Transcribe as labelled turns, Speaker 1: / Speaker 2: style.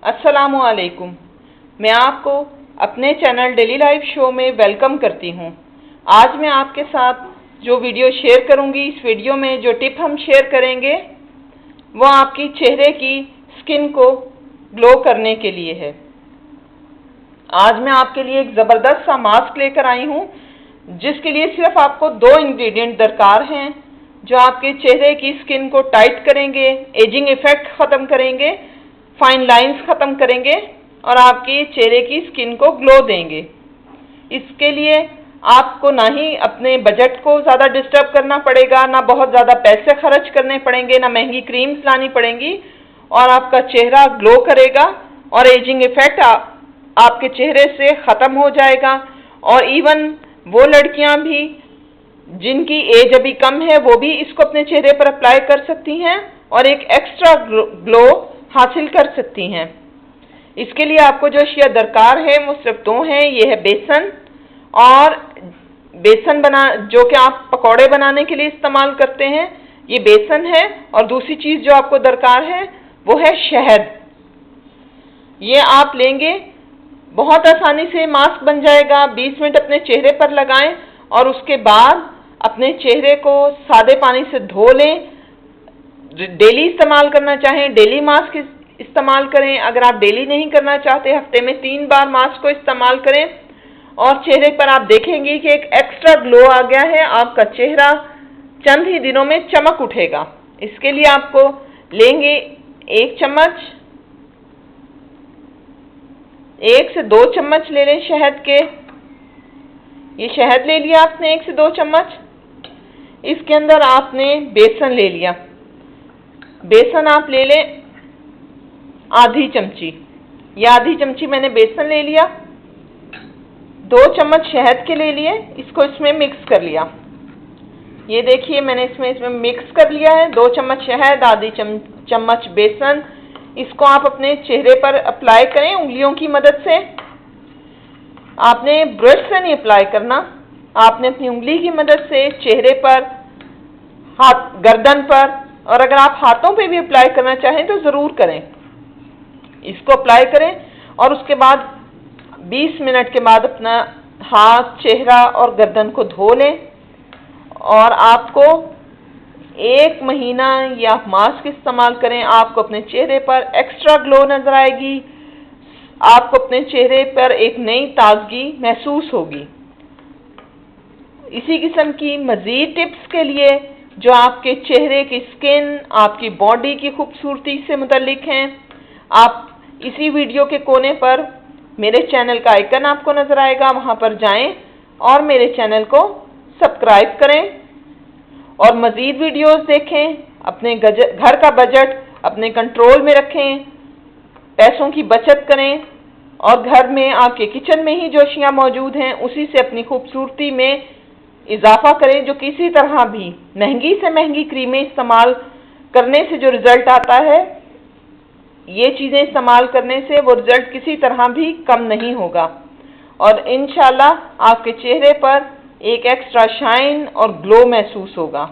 Speaker 1: अस्सलामु अलैकुम। मैं आपको अपने चैनल डेली लाइफ शो में वेलकम करती हूँ। आज मैं आपके साथ जो वीडियो शेयर करूँगी, इस वीडियो में जो टिप हम शेयर करेंगे वो आपकी चेहरे की स्किन को ग्लो करने के लिए है। आज मैं आपके लिए एक ज़बरदस्त सा मास्क लेकर आई हूँ, जिसके लिए सिर्फ आपको 2 इंग्रेडिएंट दरकार हैं, जो आपके चेहरे की स्किन को टाइट करेंगे, एजिंग इफेक्ट ख़त्म करेंगे, फाइन लाइंस ख़त्म करेंगे और आपके चेहरे की स्किन को ग्लो देंगे। इसके लिए आपको ना ही अपने बजट को ज़्यादा डिस्टर्ब करना पड़ेगा, ना बहुत ज़्यादा पैसे खर्च करने पड़ेंगे, ना महंगी क्रीम्स लानी पड़ेंगी और आपका चेहरा ग्लो करेगा और एजिंग इफेक्ट आपके चेहरे से ख़त्म हो जाएगा। और इवन वो लड़कियां भी जिनकी एज अभी कम है, वो भी इसको अपने चेहरे पर अप्लाई कर सकती हैं और एक एक्स्ट्रा ग्लो हासिल कर सकती हैं। इसके लिए आपको जो अशिया दरकार है वो सिर्फ 2 हैं। ये है बेसन, और बेसन जो कि आप पकौड़े बनाने के लिए इस्तेमाल करते हैं, ये बेसन है। और दूसरी चीज़ जो आपको दरकार है वो है शहद। ये आप लेंगे, बहुत आसानी से मास्क बन जाएगा। 20 मिनट अपने चेहरे पर लगाएं और उसके बाद अपने चेहरे को सादे पानी से धो लें। डेली इस्तेमाल करना चाहें डेली मास्क इस्तेमाल करें। अगर आप डेली नहीं करना चाहते, हफ्ते में 3 बार मास्क को इस्तेमाल करें और चेहरे पर आप देखेंगे कि एक एक्स्ट्रा ग्लो आ गया है। आपका चेहरा चंद ही दिनों में चमक उठेगा। इसके लिए आपको लेंगे 1 चम्मच, 1 से 2 चम्मच ले लें शहद के। ये शहद ले लिया आपने 1 से 2 चम्मच। इसके अंदर आपने बेसन ले लिया। बेसन आप ले लें आधी चमची, या आधी चमची मैंने बेसन ले लिया। 2 चम्मच शहद के ले लिए, इसको इसमें मिक्स कर लिया। ये देखिए मैंने इसमें मिक्स कर लिया है। 2 चम्मच शहद, आधी चम्मच बेसन। इसको आप अपने चेहरे पर अप्लाई करें उंगलियों की मदद से। आपने ब्रश से नहीं अप्लाई करना, आपने अपनी उंगली की मदद से चेहरे पर, हाथ, गर्दन पर, और अगर आप हाथों पे भी अप्लाई करना चाहें तो ज़रूर करें। इसको अप्लाई करें और उसके बाद 20 मिनट के बाद अपना हाथ, चेहरा और गर्दन को धो लें। और आपको 1 महीना या मास्क इस्तेमाल करें, आपको अपने चेहरे पर एक्स्ट्रा ग्लो नजर आएगी। आपको अपने चेहरे पर एक नई ताजगी महसूस होगी। इसी किस्म की मज़ीद टिप्स के लिए जो आपके चेहरे की स्किन, आपकी बॉडी की खूबसूरती से मुतल्लिक हैं, आप इसी वीडियो के कोने पर मेरे चैनल का आइकन आपको नज़र आएगा, वहाँ पर जाएं और मेरे चैनल को सब्सक्राइब करें और मज़ीद वीडियोस देखें। अपने घर का बजट अपने कंट्रोल में रखें, पैसों की बचत करें और घर में आपके किचन में ही जो अशिया मौजूद हैं उसी से अपनी खूबसूरती में इजाफा करें। जो किसी तरह भी महंगी से महंगी क्रीमें इस्तेमाल करने से जो रिज़ल्ट आता है, ये चीज़ें इस्तेमाल करने से वो रिज़ल्ट किसी तरह भी कम नहीं होगा और इंशाल्लाह आपके चेहरे पर एक एक्स्ट्रा शाइन और ग्लो महसूस होगा।